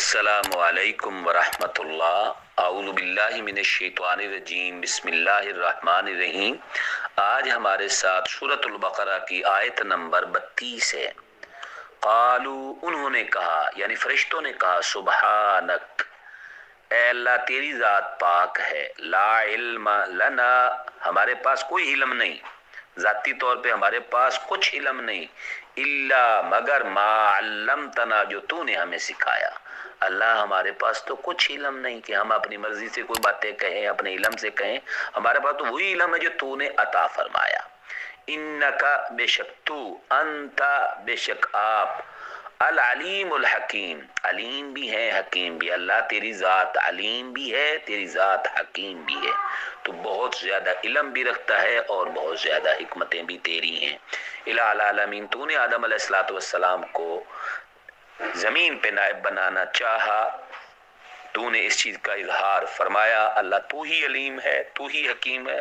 السلام علیکم ورحمۃ اللہ۔ اعوذ باللہ من الشیطان الرجیم، بسم اللہ الرحمن الرحیم۔ آج ہمارے ساتھ سورۃ البقرہ کی آیت نمبر 32 ہے۔ قالو، انہوں نے کہا، یعنی فرشتوں نے کہا، سبحانک، اے اللہ تیری ذات پاک ہے، لا علم لنا، ہمارے پاس کوئی علم نہیں، ذاتی طور پہ ہمارے پاس کچھ علم نہیں، الا مگر ما علمتنا، جو تو نے ہمیں سکھایا۔ اللہ ہمارے پاس تو کچھ علم نہیں کہ ہم اپنی مرضی سے کوئی باتیں کہیں، اپنے علم سے کہیں، ہمارے پاس تو وہی علم ہے جو تو نے عطا فرمایا۔ انکا، بے شک تو، انتا، بے شک آپ، العلیم الحکیم، علیم بھی ہے حکیم بھی، اللہ تیری ذات علیم بھی ہے، تیری ذات حکیم بھی ہے، تو بہت زیادہ علم بھی رکھتا ہے اور بہت زیادہ حکمتیں بھی تیری ہیں۔ الہ العالمین، تو نے آدم علیہ السلام کو زمین پہ نائب بنانا چاہا، تو نے اس چیز کا اظہار فرمایا، اللہ تو ہی علیم ہے، تو ہی حکیم ہے،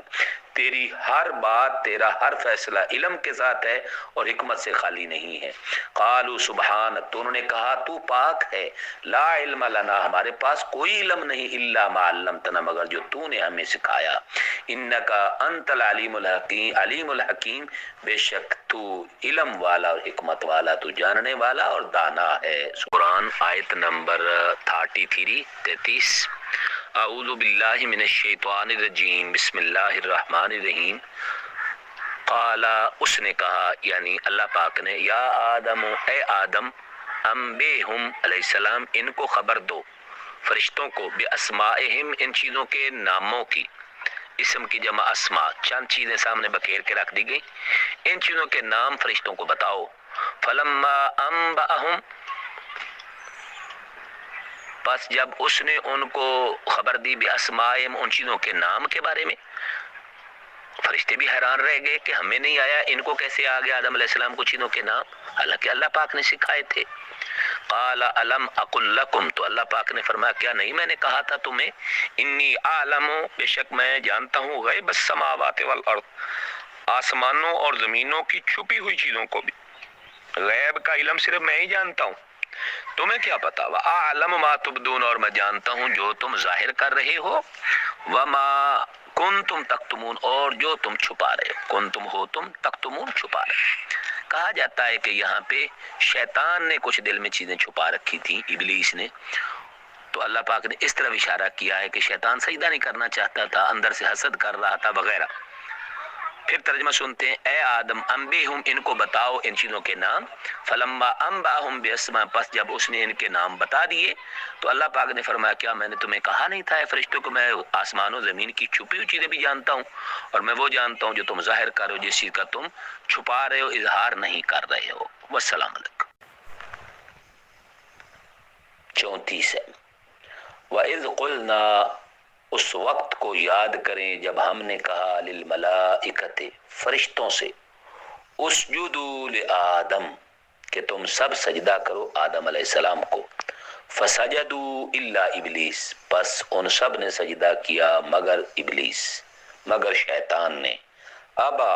تیری ہر بات، تیرا ہر فیصلہ علم کے ساتھ ہے اور حکمت سے خالی نہیں ہے۔ قالوا سبحانک، تو انہوں نے کہا تو پاک ہے، لا علم لنا، ہمارے پاس کوئی علم نہیں، الا ما علمتنا، مگر جو تو نے ہمیں سکھایا۔ انکا انت العلیم الحکیم، علیم الحکیم، بے شک تو علم والا اور حکمت والا، تو جاننے والا اور دانا ہے۔ قرآن آیت نمبر 33۔ اعوذ باللہ من الشیطان الرجیم، بسم اللہ الرحمن الرحیم۔ قال، اس نے کہا، یعنی اللہ پاک نے، یا آدم، اے آدم، انبئہم علیہ السلام، ان کو خبر دو، فرشتوں کو، باسمائہم، ان چیزوں کے ناموں کی، اسم کی جمع اسماء، چند چیزیں سامنے بکھیر کے رکھ دی گئی، ان چیزوں کے نام فرشتوں کو بتاؤ۔ فلما انبأہم، پس جب اس نے ان کو خبر دی، باسمائہم، ان چیزوں کے نام کے بارے میں، فرشتے بھی حیران رہ گئے کہ ہمیں نہیں آیا، ان کو کیسے آ گیا آدم علیہ السلام کو چیزوں کے نام، حالانکہ اللہ پاک نے سکھائے تھے۔ قال الم اقل لکم، تو اللہ پاک نے فرمایا کیا نہیں میں نے کہا تھا تمہیں، انی اعلم، بے شک میں جانتا ہوں، غیب السماوات والارض، آسمانوں اور زمینوں کی چھپی ہوئی چیزوں کو بھی، غیب کا علم صرف میں ہی جانتا ہوں، تمہیں کیا پتا، وَأَعْلَمُ مَا تُبْدُونَ، اور میں جانتا ہوں جو تم ظاہر کر رہے ہو، وَمَا كُنْتُمْ تَكْتُمُونَ، اور جو تم چھپا رہے ہو، کنتم ہو تم، تکتمون چھپا رہے۔ کہا جاتا ہے کہ یہاں پہ شیطان نے کچھ دل میں چیزیں چھپا رکھی تھی، ابلیس نے، تو اللہ پاک نے اس طرف اشارہ کیا ہے کہ شیطان سجدہ نہیں کرنا چاہتا تھا، اندر سے حسد کر رہا تھا وغیرہ۔ پھر ترجمہ سنتے ہیں، اے آدم، انبئہم، ان کو بتاؤ ان چیزوں کے نام، فلما انبأہم باسماء، پس جب اس نے ان کے نام بتا دیے، تو اللہ پاک نے فرمایا کیا میں نے تمہیں کہا نہیں تھا اے فرشتوں کو، میں آسمان و زمین کی چھپی ہوئی چیزیں بھی جانتا ہوں، اور میں وہ جانتا ہوں جو تم ظاہر کر رہے ہو، جس چیز کا تم چھپا رہے ہو، اظہار نہیں کر رہے ہو۔ والسلام علیکم۔ 34 ہے۔ وَإِذْ قُلْنَا، اس وقت کو یاد کریں جب ہم نے کہا، للملائکۃ، فرشتوں سے، اسجدوا لآدم، کہ تم سب سجدہ کرو آدم علیہ السلام کو، فسجدوا الا ابلیس، پس ان سب نے سجدہ کیا مگر ابلیس، مگر شیطان نے، ابا،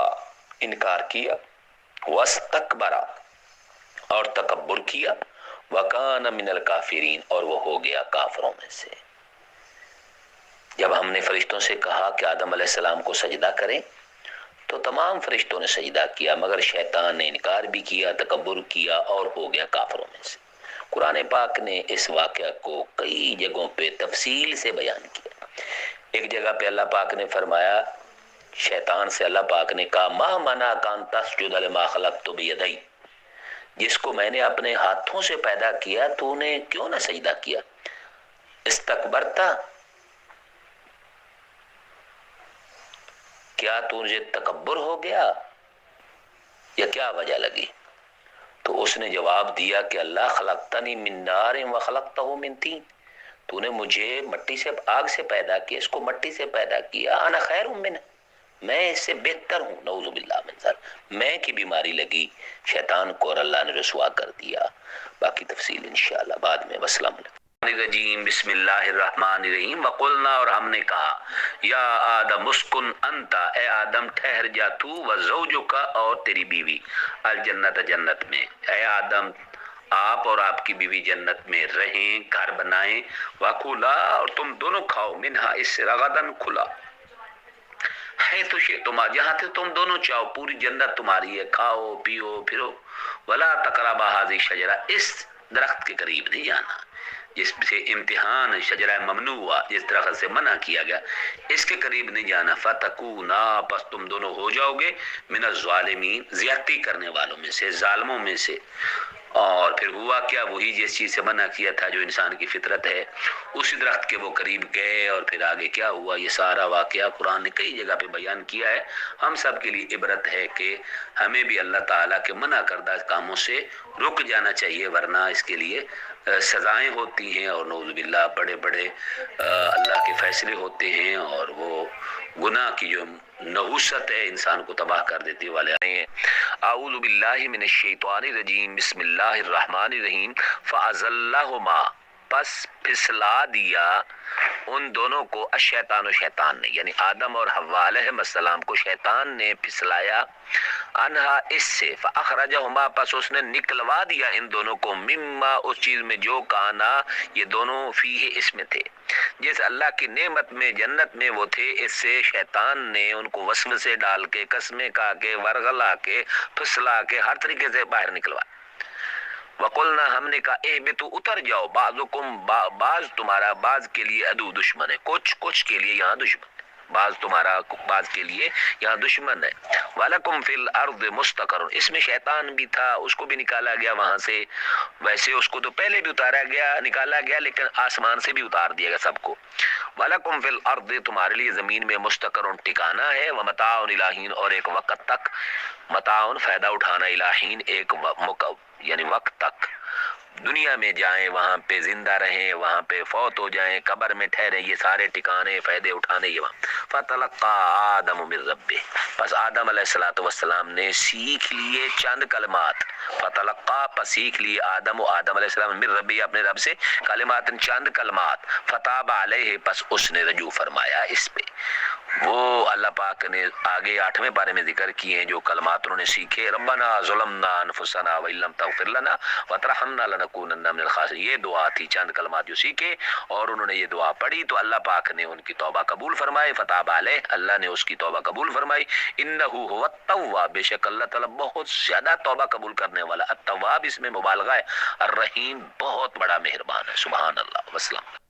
انکار کیا، واستکبر، اور تکبر کیا، وکان من الکافرین، اور وہ ہو گیا کافروں میں سے۔ جب ہم نے فرشتوں سے کہا کہ آدم علیہ السلام کو سجدہ کریں، تو تمام فرشتوں نے سجدہ کیا مگر شیطان نے انکار بھی کیا، تکبر کیا، اور ہو گیا کافروں میں سے۔ قرآن پاک نے اس واقعہ کو کئی جگہوں پہ تفصیل سے بیان کیا۔ ایک جگہ پہ اللہ پاک نے فرمایا، شیطان سے اللہ پاک نے کہا، ما منعک ان تسجد لما خلقت بیدی، جس کو میں نے اپنے ہاتھوں سے پیدا کیا تو نے کیوں نہ سجدہ کیا، استکبرتا، کیا تجھے تکبر ہو گیا یا کیا وجہ لگی؟ تو اس نے جواب دیا کہ اللہ، خلقتنی من نار وخلقتہ من طین، تو نے مجھے مٹی سے، آگ سے پیدا کیا، اس کو مٹی سے پیدا کیا، انا خیر منہ، میں اس سے بہتر ہوں، نعوذ باللہ من ذلک، میں کی بیماری لگی شیطان کو اور اللہ نے رسوا کر دیا۔ باقی تفصیل انشاءاللہ بعد میں۔ والسلام علیکم۔ الرجیم، بسم اللہ الرحمن الرحیم۔ وقلنا، اور ہم نے کہا، یا آدم اسکن انت، اے آدم ٹھہر جا تو، وزوجک، اور تیری بیوی، الجنت، جنت میں، اے آدم آپ اور آپ کی بیوی جنت میں رہیں، گھر بنائیں، وَكُلَا اور تم دونوں کھاؤ، منہا اس سے رغدن کھلا، ہے تو تم جہاں سے تم دونوں چاہو، پوری جنت تمہاری ہے، کھاؤ پیو پھرو، ولا تقربا هذه الشجرہ، اس درخت کے قریب نہیں جانا جس سے امتحان شجرہ ممنوع ہوا، جس درخت سے منع کیا گیا، اس کے قریب نہیں جانا، فتکونا پس تم دونوں ہو جاؤ گے من الظالمین، زیادتی کرنے والوں میں سے، ظالموں میں سے۔ اور پھر ہوا کیا، وہی جس چیز سے منع کیا تھا جو انسان کی فطرت ہے، اسی درخت کے وہ قریب گئے، اور پھر آگے کیا ہوا، یہ سارا واقعہ قرآن نے کئی جگہ پہ بیان کیا ہے۔ ہم سب کے لیے عبرت ہے کہ ہمیں بھی اللہ تعالیٰ کے منع کردہ کاموں سے رک جانا چاہیے، ورنہ اس کے لیے سزائیں ہوتی ہیں، اور نعوذ باللہ بڑے بڑے اللہ کے فیصلے ہوتے ہیں، اور وہ گناہ کی جو نحوست ہے انسان کو تباہ کر دیتی والے ہیں۔ اعوذ باللہ من الشیطان الرجیم، بسم اللہ الرحمن الرحیم، فَأَزَلَّهُمَا پس پھسلا دیا ان دونوں کو، الشیطان و شیطان نے، یعنی آدم اور حوا علیہ السلام کو شیطان نے پھسلایا، انہا اس سے، فاخرجہما پس اس نے نکلوا دیا ان دونوں کو، مما اس چیز میں جو کانا یہ دونوں فیہ اس میں تھے، جس اللہ کی نعمت میں جنت میں وہ تھے، اس سے شیطان نے ان کو وسوسے ڈال کے، قسمیں کھا کے، ورغلا کے، پھسلا کے، ہر طریقے سے باہر نکلوا۔ وقلنا ہم نے کہا اہبتوا اتر جاؤ، بعضکم بعض تمہارا بعض کے لیے عدو دشمن ہے، کچھ کے لیے یہاں دشمن ہے، بعض تمہارا بعض کے لیے یہاں دشمن ہے۔ وَلَكُمْ فِي الْأَرْضِ مُسْتَقَرٌ، اس میں شیطان بھی تھا، اس کو بھی نکالا گیا وہاں سے، ویسے اس کو تو پہلے بھی اتارا گیا، نکالا گیا، لیکن آسمان سے بھی اتار دیا گیا سب کو۔ وَلَكُمْ فِي الْأَرْضِ تمہارے لیے زمین میں مستقر ٹھکانہ ہے، وَمَتَاعٌ إِلَىٰ حِینٍ اور ایک وقت تک، متاع فائدہ اٹھانا، إِلَىٰ حِین ایک یعنی وقت تک، دنیا میں جائیں، وہاں پہ زندہ رہیں، وہاں پہ فوت ہو جائیں، قبر میں ٹھہریں، یہ سارے ٹھکانے فائدے اٹھانے یہ وہاں۔ فَتَلَقَّىٰ آدَمُ مِن رَبِّهِ پس آدم علیہ السلام نے سیکھ لیے چند کلمات، فتلقا پس سیکھ لیے آدم علیہ السلام من ربی اپنے رب سے، کلمات چند کلمات، فتاب علیہ پس اس نے رجوع فرمایا اس پہ۔ وہ اللہ پاک نے آگے 8ویں پارے میں ذکر کیے ہیں جو کلمات انہوں نے سیکھے، ربنا ظلمنا انفسنا وان لم تغفر لنا وترحمنا لنکونن من الخاسرین، یہ دعا تھی، چند کلمات جو سیکھے اور انہوں نے یہ دعا پڑھی تو اللہ پاک نے ان کی توبہ قبول فرمائی، فتاب علیہ اللہ نے اس کی توبہ قبول فرمائی، انہ هو التواب بے شک اللہ تعالیٰ بہت زیادہ توبہ قبول کرنے والا، التواب اس میں مبالغہ ہے، الرحیم بہت بڑا مہربان ہے، سبحان اللہ وسلم۔